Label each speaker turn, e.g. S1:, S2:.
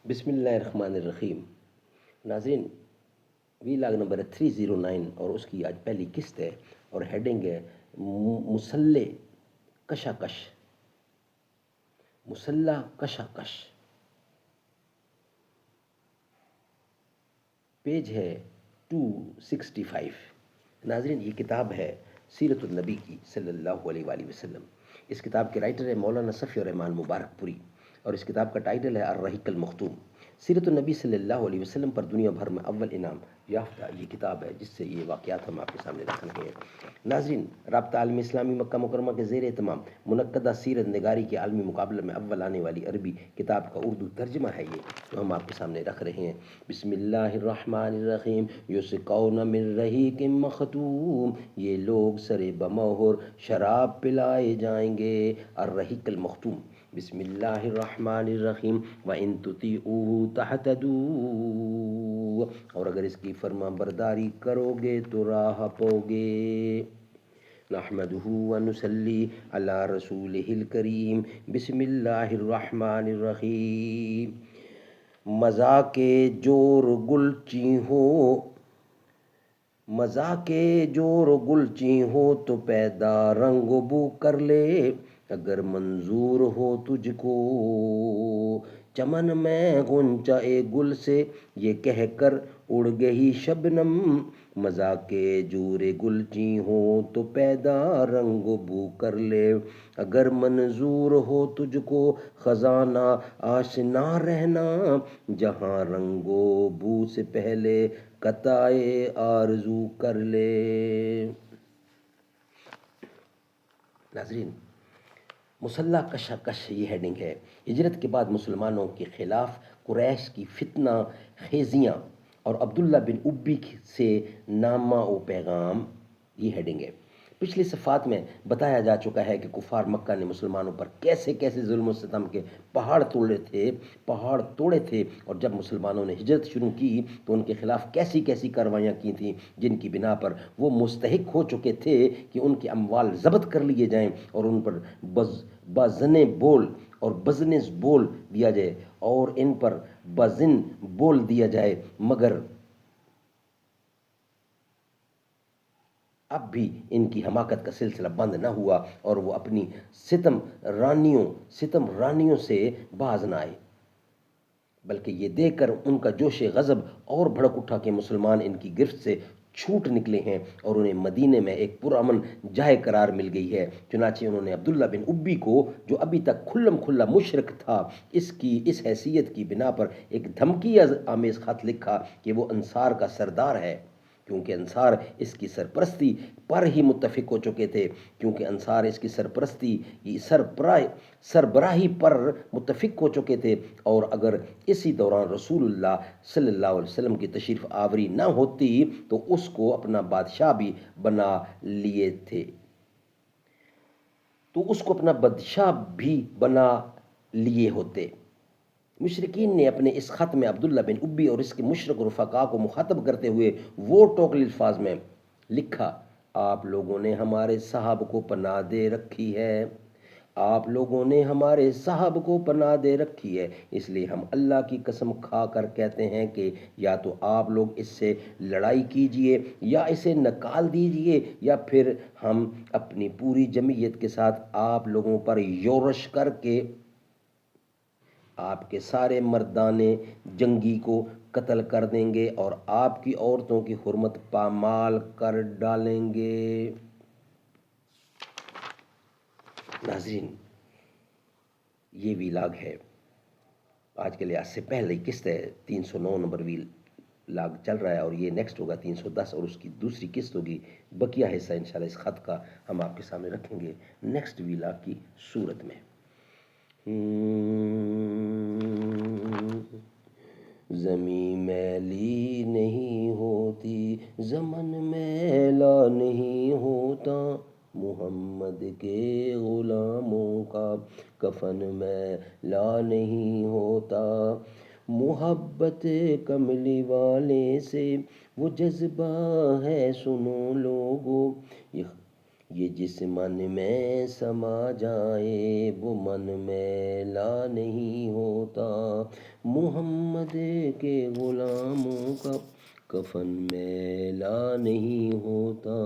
S1: بسم اللہ الرحمن الرحیم. ناظرین، وی لاگ نمبر 309 اور اس کی آج پہلی قسط ہے اور ہیڈنگ ہے مسلح کشاکش. مسلح کشاکش. پیج ہے 265. ناظرین، یہ کتاب ہے سیرت النبی کی صلی اللہ علیہ وآلہ وسلم. اس کتاب کے رائٹر ہے مولانا صفی الرحمان مبارک پوری اور اس کتاب کا ٹائٹل ہے الرحیق المختوم. سیرت النبی صلی اللہ علیہ وسلم پر دنیا بھر میں اول انعام یافتہ یہ کتاب ہے جس سے یہ واقعات ہم آپ کے سامنے رکھ رہے ہیں. ناظرین، رابطہ عالم اسلامی مکہ مکرمہ کے زیر اہتمام منعقدہ سیرت نگاری کے عالمی مقابلے میں اول آنے والی عربی کتاب کا اردو ترجمہ ہے یہ جو ہم آپ کے سامنے رکھ رہے ہیں. بسم اللہ الرحمن الرحیم. یسقون من رحیق مختوم، یہ لوگ سر بمہر شراب پلائے جائیں گے. الرحیق المختوم. بسم اللہ الرحمن الرحیم. وَإِن تُطِيعُوهُ تَهْتَدُوا، اور اگر اس کی فرما برداری کرو گے تو راہ پوگے. نحمدہ ونصلی علی رسولہ الکریم. بسم اللہ الرحمن الرحیم. مزا کے جور گلچی ہو، مزا کے جور گلچی ہو تو پیدا رنگ و بو کر لے. اگر منظور ہو تجھ کو چمن میں غنچہ گل سے، یہ کہہ کر اڑ گئی شبنم. مزا کے جور گلچی ہو تو پیدا رنگ و بو کر لے. اگر منظور ہو تجھ کو خزانہ آشنا رہنا، جہاں رنگ و بو سے پہلے قطع آرزو کر لے. ناظرین، مسلح کشاکش یہ ہیڈنگ ہے. ہجرت کے بعد مسلمانوں کے خلاف قریش کی فتنہ خیزیاں اور عبداللہ بن ابی سے نامہ و پیغام، یہ ہیڈنگ ہے. پچھلی صفحات میں بتایا جا چکا ہے کہ کفار مکہ نے مسلمانوں پر کیسے کیسے ظلم و ستم کے پہاڑ توڑے تھے اور جب مسلمانوں نے ہجرت شروع کی تو ان کے خلاف کیسی کیسی کارروائیاں کی تھیں جن کی بنا پر وہ مستحق ہو چکے تھے کہ ان کے اموال ضبط کر لیے جائیں اور ان پر بزن بول دیا جائے اور ان پر بزن بول دیا جائے. مگر اب بھی ان کی حماقت کا سلسلہ بند نہ ہوا اور وہ اپنی ستم رانیوں سے باز نہ آئے، بلکہ یہ دیکھ کر ان کا جوش غضب اور بھڑک اٹھا کہ مسلمان ان کی گرفت سے چھوٹ نکلے ہیں اور انہیں مدینے میں ایک پرامن جائے قرار مل گئی ہے. چنانچہ انہوں نے عبداللہ بن ابی کو، جو ابھی تک کھلم کھلا مشرک تھا، اس حیثیت کی بنا پر ایک دھمکی آمیز خط لکھا کہ وہ انصار کا سردار ہے، کیونکہ انصار اس کی سرپرستی پر ہی متفق ہو چکے تھے سربراہی پر متفق ہو چکے تھے. اور اگر اسی دوران رسول اللہ صلی اللہ علیہ وسلم کی تشریف آوری نہ ہوتی تو اس کو اپنا بادشاہ بھی بنا لیے ہوتے. مشرکین نے اپنے اس خط میں عبداللہ بن ابی اور اس کے مشرک رفقا کو مخاطب کرتے ہوئے وہ ٹوکل الفاظ میں لکھا: آپ لوگوں نے ہمارے صاحب کو پناہ دے رکھی ہے، آپ لوگوں نے ہمارے صاحب کو پناہ دے رکھی ہے، اس لیے ہم اللہ کی قسم کھا کر کہتے ہیں کہ یا تو آپ لوگ اس سے لڑائی کیجئے یا اسے نکال دیجئے، یا پھر ہم اپنی پوری جمعیت کے ساتھ آپ لوگوں پر یورش کر کے آپ کے سارے مردان جنگی کو قتل کر دیں گے اور آپ کی عورتوں کی حرمت پامال کر ڈالیں گے. ناظرین، یہ ویلاگ ہے آج کے لحاظ سے پہلے قسط ہے. 309 نمبر ویلاگ چل رہا ہے اور یہ نیکسٹ ہوگا 310 اور اس کی دوسری قسط ہوگی. بقیہ حصہ انشاءاللہ اس خط کا ہم آپ کے سامنے رکھیں گے نیکسٹ ویلاگ کی صورت میں. زمیں میلی نہیں ہوتی، زمن میلا نہیں ہوتا، محمد کے غلاموں کا کفن میلا نہیں ہوتا. محبت کملی والے سے وہ جذبہ ہے سنو لوگو، یہ جس من میں سما جائے وہ من میلا نہیں ہوتا، محمد کے غلاموں کا کفن میلا نہیں ہوتا۔